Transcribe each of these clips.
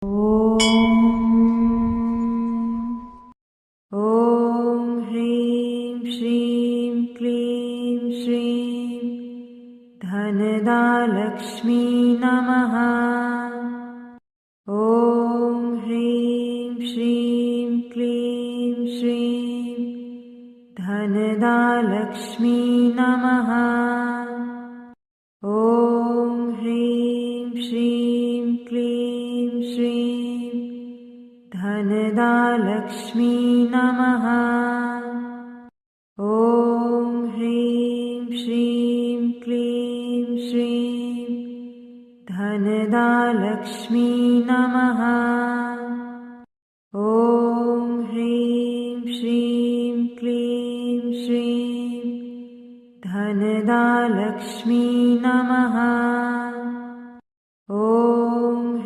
ॐ ह्रीं श्रीं क्लीं श्रीं धनदालक्ष्मी नमः। ॐ ह्रीं श्रीं क्लीं श्रीं धनदालक्ष्मी नमः। ॐ ह्रीं श्रीं क्लीं श्रीं धनदालक्ष्मी नमः। ॐ ह्रीं श्रीं क्लीं श्रीं धनदालक्ष्मी नमः। ॐ ह्रीं श्रीं क्लीं श्रीं धनदालक्ष्मी नमः। ॐ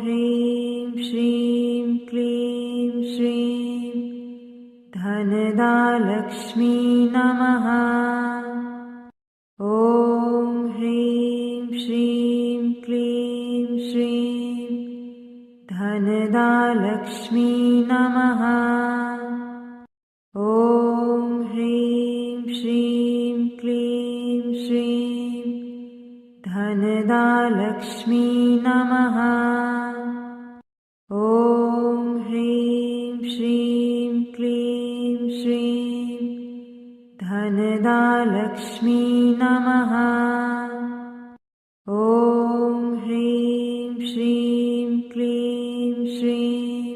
ह्रीं श्रीं क्लीं श्रीं धनदालक्ष्मी नमः। ॐ ह्रीं श्रीं क्लीं श्रीं धनदालक्ष्मी नमः। ॐ ह्रीं श्रीं क्लीं श्रीं धनदालक्ष्मी नमः। ॐ ह्रीं श्रीं क्लीं श्रीं धनदालक्ष्मी नमः। ॐ ह्रीं श्रीं क्लीं श्रीं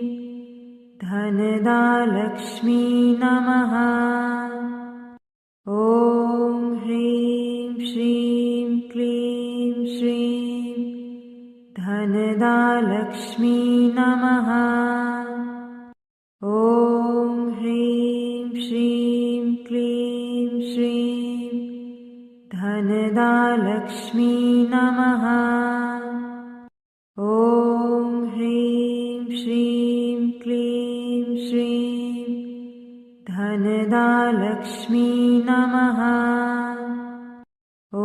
धनदालक्ष्मी नमः। ॐ ह्रीं श्रीं क्लीं श्रीं धनदालक्ष्मी नमः। ॐ ह्रीं श्रीं क्लीं श्रीं धनदालक्ष्मी नमः। ॐ ह्रीं श्रीं क्लीं श्रीं धनदालक्ष्मी नमः। ॐ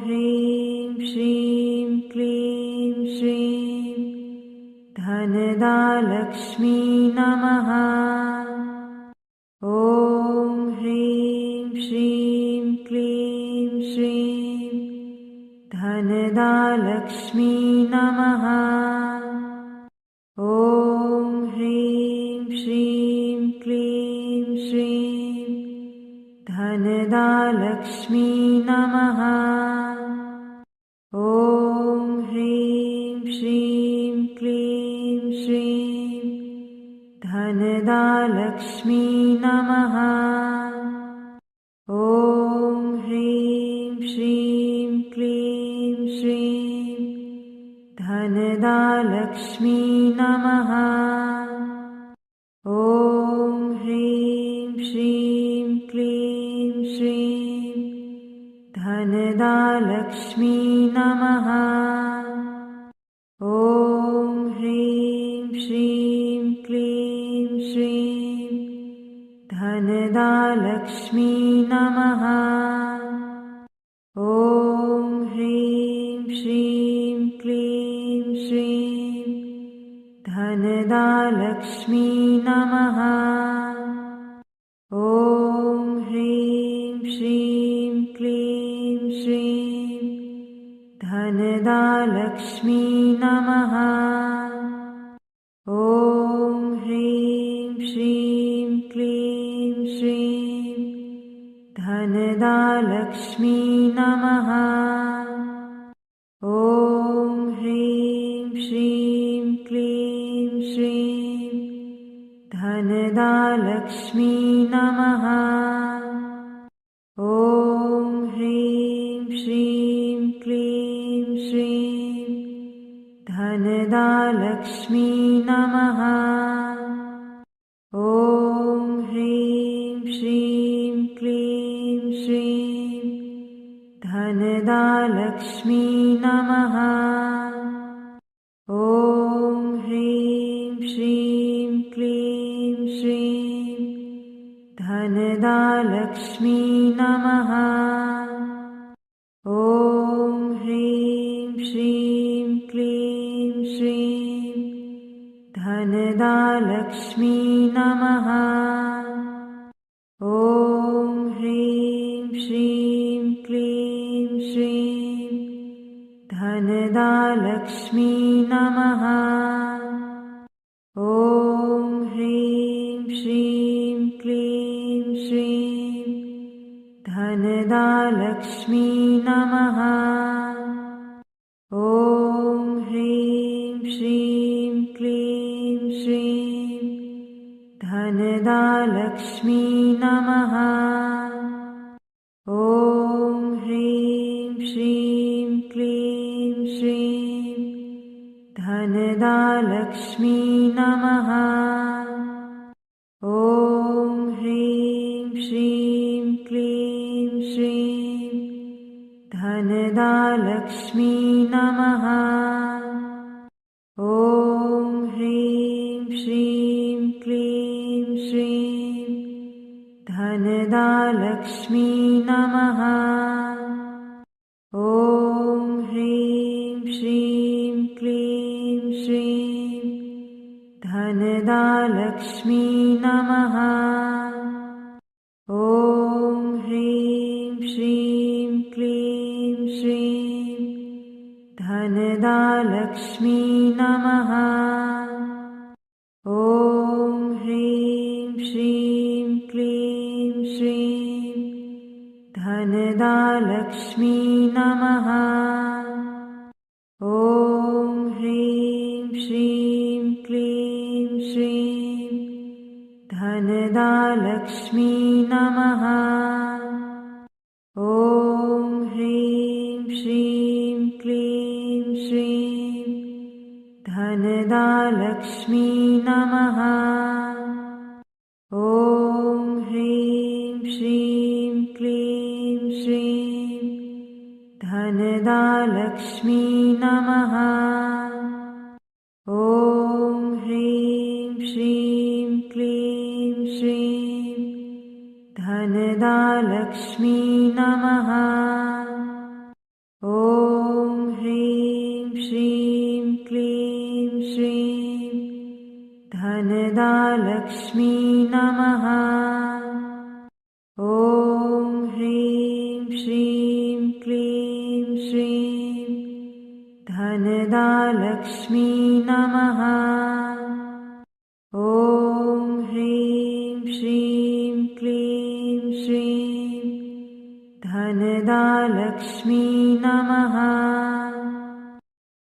ह्रीं श्रीं क्लीं श्रीं धनदालक्ष्मी नमः। ॐ ह्रीं श्रीं क्लीं श्रीं धनदालक्ष्मी नमः। ॐ ह्रीं श्रीं क्लीं श्रीं धनदालक्ष्मी नमः। ॐ ह्रीं श्रीं क्लीं श्रीं धनदालक्ष्मी नमः। ॐ ह्रीं श्रीं क्लीं श्रीं धनदालक्ष्मी नमः। ॐ ह्रीं श्रीं क्लीं श्रीं धनदालक्ष्मी नमः। ॐ ह्रीं श्रीं क्लीं श्रीं धनदालक्ष्मी नमः। ॐ ह्रीं श्रीं क्लीं श्रीं धनदालक्ष्मी नमः। ॐ ह्रीं श्रीं क्लीं श्रीं धनदालक्ष्मी नमः। ॐ ह्रीं श्रीं क्लीं श्रीं धनदालक्ष्मी नमः। ॐ ह्रीं श्रीं क्लीं श्रीं धनदालक्ष्मी नमः। ॐ ह्रीं श्रीं क्लीं श्रीं धनदालक्ष्मी नमः। ॐ ह्रीं श्रीं क्लीं श्रीं धनदालक्ष्मी नमः। ॐ ह्रीं श्रीं क्लीं श्रीं धनदालक्ष्मी नमः। ॐ ह्रीं श्रीं क्लीं श्रीं धनदालक्ष्मी नमः। ॐ ह्रीं श्रीं क्लीं श्रीं धनदालक्ष्मी नमः। ॐ ह्रीं श्रीं क्लीं श्रीं धनदालक्ष्मी नमः। ॐ ह्रीं श्रीं क्लीं श्रीं धनदालक्ष्मी नमः। ॐ ह्रीं श्रीं क्लीं श्रीं धनदालक्ष्मी नमः। ॐ ह्रीं श्रीं क्लीं श्रीं धनदालक्ष्मी नमः। ॐ ह्रीं श्रीं क्लीं श्रीं धनदालक्ष्मी नमः। ॐ ह्रीं श्रीं क्लीं श्रीं धनदालक्ष्मी नमः। ॐ ह्रीं श्रीं क्लीं श्रीं धनदालक्ष्मी नमः। ॐ ह्रीं श्रीं क्लीं श्रीं धनदालक्ष्मी नमः। ॐ ह्रीं श्रीं क्लीं श्रीं धनदालक्ष्मी नमः। ॐ ह्रीं श्रीं क्लीं श्रीं धनदालक्ष्मी नमः। ॐ ह्रीं श्रीं क्लीं श्रीं धनदालक्ष्मी नमः। ॐ ह्रीं श्रीं क्लीं श्रीं धनदालक्ष्मी नमः। ॐ ह्रीं श्रीं क्लीं श्रीं धनदालक्ष्मी नमः। ॐ ह्रीं श्रीं क्लीं श्रीं धनदालक्ष्मी नमः। ॐ ह्रीं श्रीं क्लीं श्रीं धनदालक्ष्मी नमः।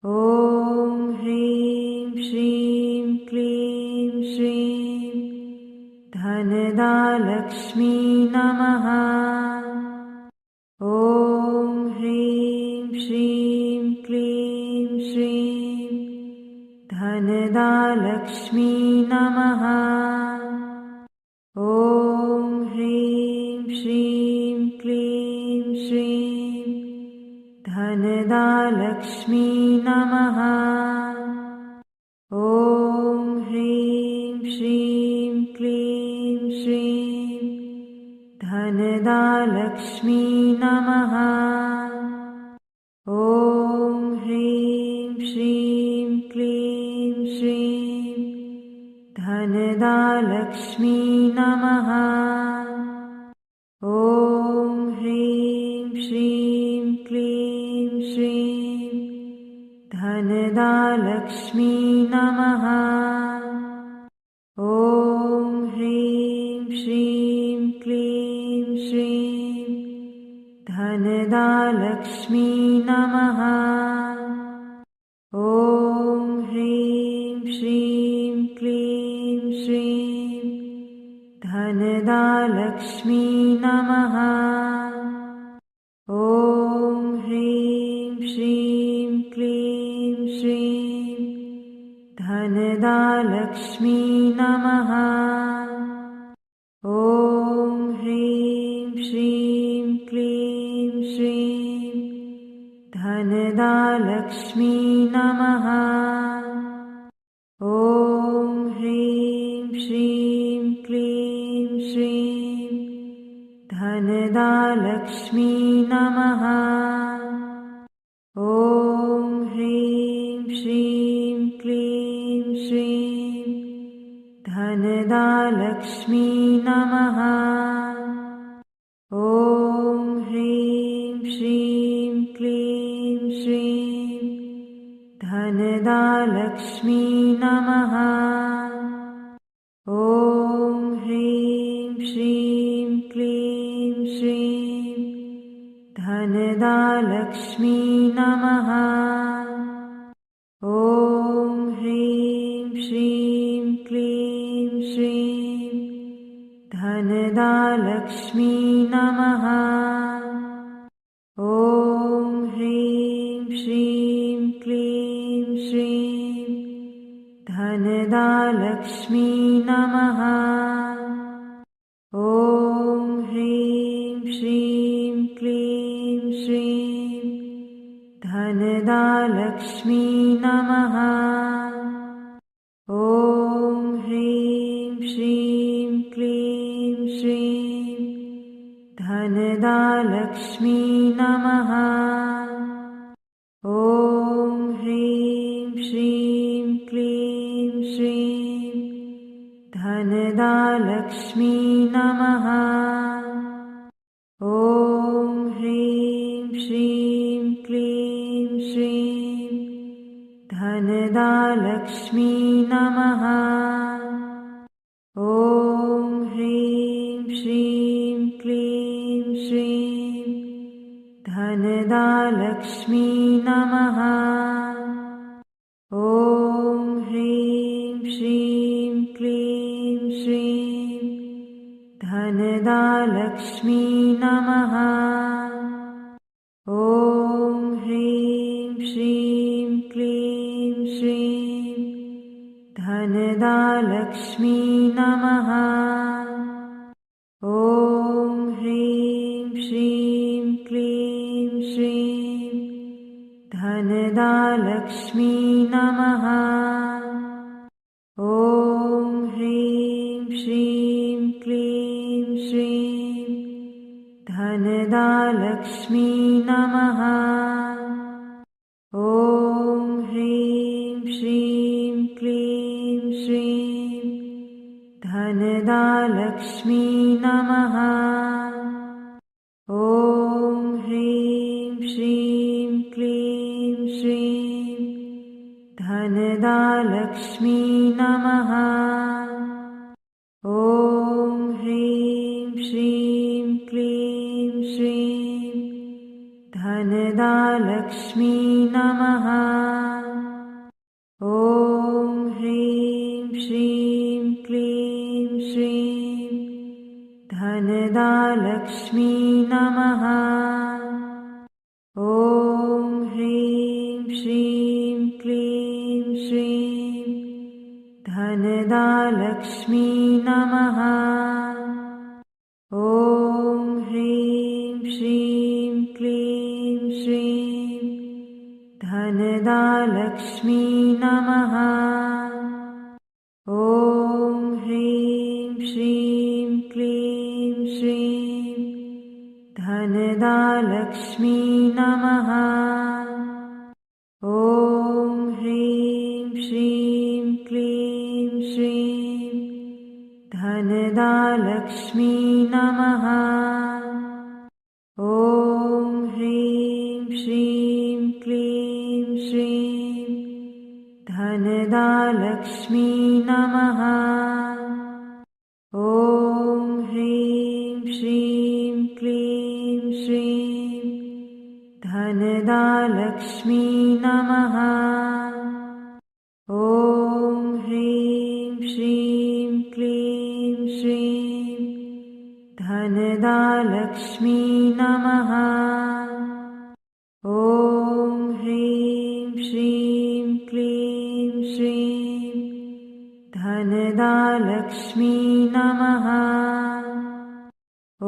ॐ ह्रीं श्रीं क्लीं श्रीं धनदालक्ष्मी नमः। ॐ ह्रीं श्रीं क्लीं श्रीं धनदालक्ष्मी नमः। ॐ ह्रीं श्रीं क्लीं श्रीं धनदालक्ष्मी नमः। ॐ ह्रीं श्रीं क्लीं श्रीं धनदालक्ष्मी नमः। ॐ ह्रीं श्रीं क्लीं श्रीं धनदालक्ष्मी नमः। ॐ ह्रीं श्रीं क्लीं श्रीं धनदालक्ष्मी नमः। ॐ ह्रीं श्रीं क्लीं श्रीं धनदालक्ष्मी नमः। ॐ ह्रीं श्रीं क्लीं श्रीं धनदालक्ष्मी नमः। ॐ ह्रीं श्रीं क्लीं श्रीं धनदालक्ष्मी नमः। ॐ ह्रीं श्रीं क्लीं श्रीं धनदालक्ष्मी नमः। ॐ ह्रीं श्रीं क्लीं श्रीं धनदालक्ष्मी नमः। ॐ ह्रीं श्रीं क्लीं श्रीं धनदालक्ष्मी नमः। ॐ ह्रीं श्रीं क्लीं श्रीं धनदालक्ष्मी नमः। ॐ ह्रीं श्रीं क्लीं श्रीं धनदालक्ष्मी नमः। ॐ ह्रीं श्रीं क्लीं श्रीं धनदालक्ष्मी नमः। ॐ ह्रीं श्रीं क्लीं श्रीं धनदालक्ष्मी नमः। ॐ ह्रीं श्रीं क्लीं श्रीं धनदालक्ष्मी नमः। ॐ ह्रीं श्रीं क्लीं श्रीं धनदालक्ष्मी नमः। ॐ ह्रीं श्रीं क्लीं श्रीं धनदालक्ष्मी नमः। ॐ ह्रीं श्रीं क्लीं श्रीं धनदालक्ष्मी नमः। ॐ ह्रीं श्रीं क्लीं श्रीं धनदालक्ष्मी नमः। ॐ ह्रीं श्रीं क्लीं श्रीं धनदालक्ष्मी नमः। ॐ ह्रीं श्रीं क्लीं श्रीं धनदालक्ष्मी नमः। ॐ ह्रीं श्रीं क्लीं श्रीं धनदालक्ष्मी नमः। ॐ ह्रीं श्रीं क्लीं श्रीं धनदालक्ष्मी नमः। ॐ ह्रीं श्रीं क्लीं श्रीं धनदालक्ष्मी नमः। ॐ ह्रीं श्रीं क्लीं श्रीं धनदालक्ष्मी नमः। ॐ ह्रीं श्रीं क्लीं श्रीं धनदालक्ष्मी नमः। ॐ ह्रीं श्रीं क्लीं श्रीं धनदालक्ष्मी नमः। ॐ ह्रीं श्रीं क्लीं श्रीं धनदालक्ष्मी नमः। ॐ ह्रीं श्रीं क्लीं श्रीं धनदालक्ष्मी नमः। ॐ ह्रीं श्रीं क्लीं श्रीं धनदालक्ष्मी नमः। ॐ ह्रीं श्रीं क्लीं श्रीं धनदालक्ष्मी नमः। ॐ ह्रीं श्रीं क्लीं श्रीं धनदालक्ष्मी नमः। ॐ ह्रीं श्रीं क्लीं श्रीं धनदालक्ष्मी नमः। ॐ ह्रीं श्रीं क्लीं श्रीं धनदालक्ष्मी नमः। ॐ ह्रीं श्रीं क्लीं श्रीं धनदालक्ष्मी नमः। ॐ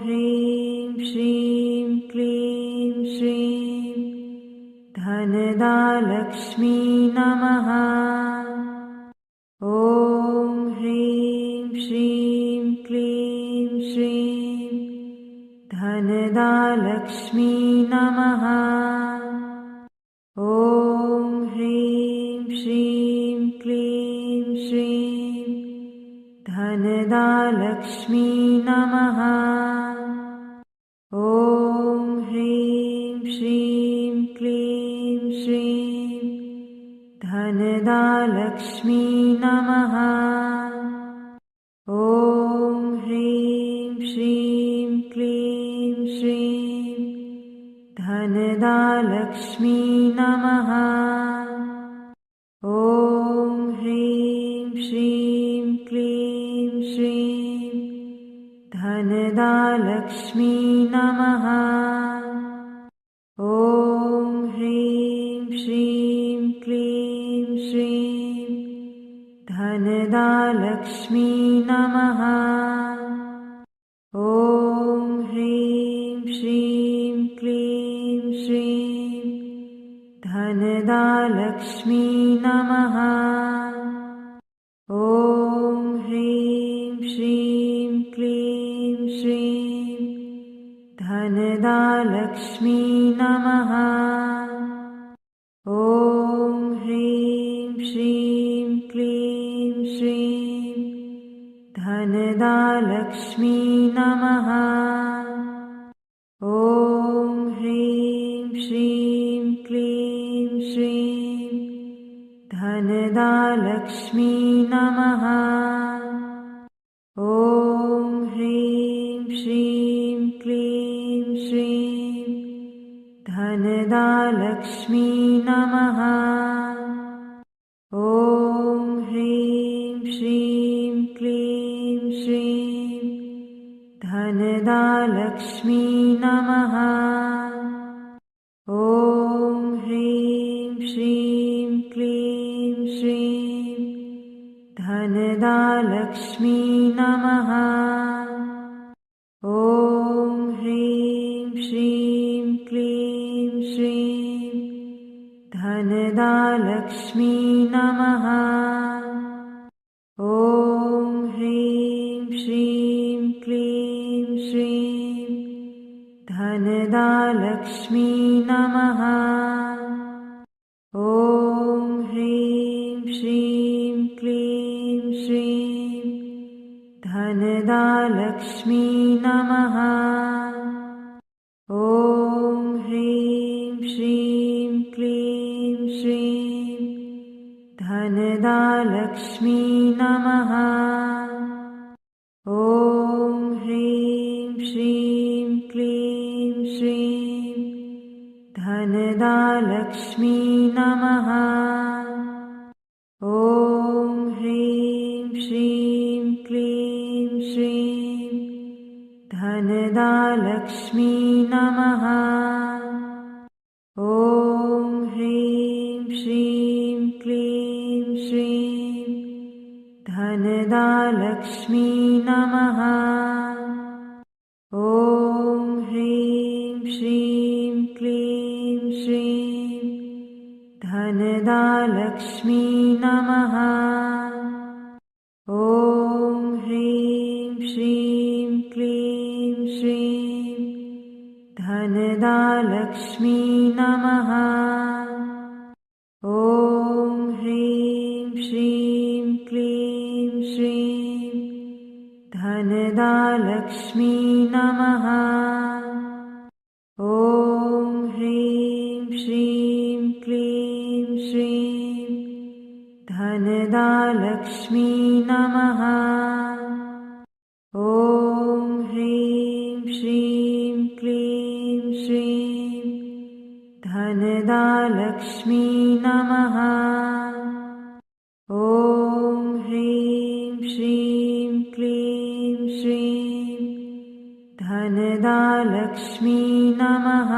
ह्रीं श्रीं क्लीं श्रीं धनदालक्ष्मी नमः। ॐ ह्रीं श्रीं क्लीं श्रीं धनदालक्ष्मी नमः। ॐ ह्रीं श्रीं क्लीं श्रीं धनदालक्ष्मी नमः। ॐ ह्रीं श्रीं क्लीं श्रीं धनदालक्ष्मी नमः। ॐ ह्रीं श्रीं क्लीं श्रीं धनदालक्ष्मी नमः। ॐ ह्रीं श्रीं क्लीं श्रीं धनदालक्ष्मी नमः। ॐ ह्रीं श्रीं क्लीं श्रीं धनदालक्ष्मी नमः। ॐ ह्रीं श्रीं क्लीं श्रीं धनदालक्ष्मी नमः। ॐ ह्रीं श्रीं क्लीं श्रीं धनदालक्ष्मी नमः। ॐ ह्रीं श्रीं क्लीं श्रीं धनदालक्ष्मी नमः। ॐ ह्रीं श्रीं क्लीं श्रीं धनदालक्ष्मी नमः। ॐ ह्रीं श्रीं क्लीं श्रीं धनदालक्ष्मी नमः। ॐ ह्रीं श्रीं क्लीं श्रीं धनदालक्ष्मी नमः। ॐ ह्रीं श्रीं क्लीं श्रीं धनदालक्ष्मी नमः। ॐ ह्रीं श्रीं क्लीं श्रीं धनदालक्ष्मी नमः। ॐ ह्रीं श्रीं क्लीं श्रीं धनदालक्ष्मी नमः। ॐ ह्रीं श्रीं क्लीं श्रीं धनदालक्ष्मी नमः। ॐ ह्रीं श्रीं क्लीं श्रीं धनदालक्ष्मी नमः। ॐ ह्रीं श्रीं क्लीं श्रीं धनदालक्ष्मी नमः। ॐ ह्रीं श्रीं क्लीं श्रीं धनदालक्ष्मी नमः। ॐ ह्रीं श्रीं क्लीं श्रीं धनदालक्ष्मी नमः। ॐ ह्रीं श्रीं क्लीं श्रीं धनदालक्ष्मी नमः। ॐ ह्रीं श्रीं क्लीं श्रीं धनदालक्ष्मी नमः। ॐ ह्रीं श्रीं क्लीं श्रीं धनदालक्ष्मी नमः। ॐ ह्रीं श्रीं क्लीं श्रीं धनदालक्ष्मी नमः। ॐ ह्रीं श्रीं क्लीं श्रीं धनदालक्ष्मी नमः। ॐ ह्रीं श्रीं क्लीं श्रीं धनदालक्ष्मी नमः।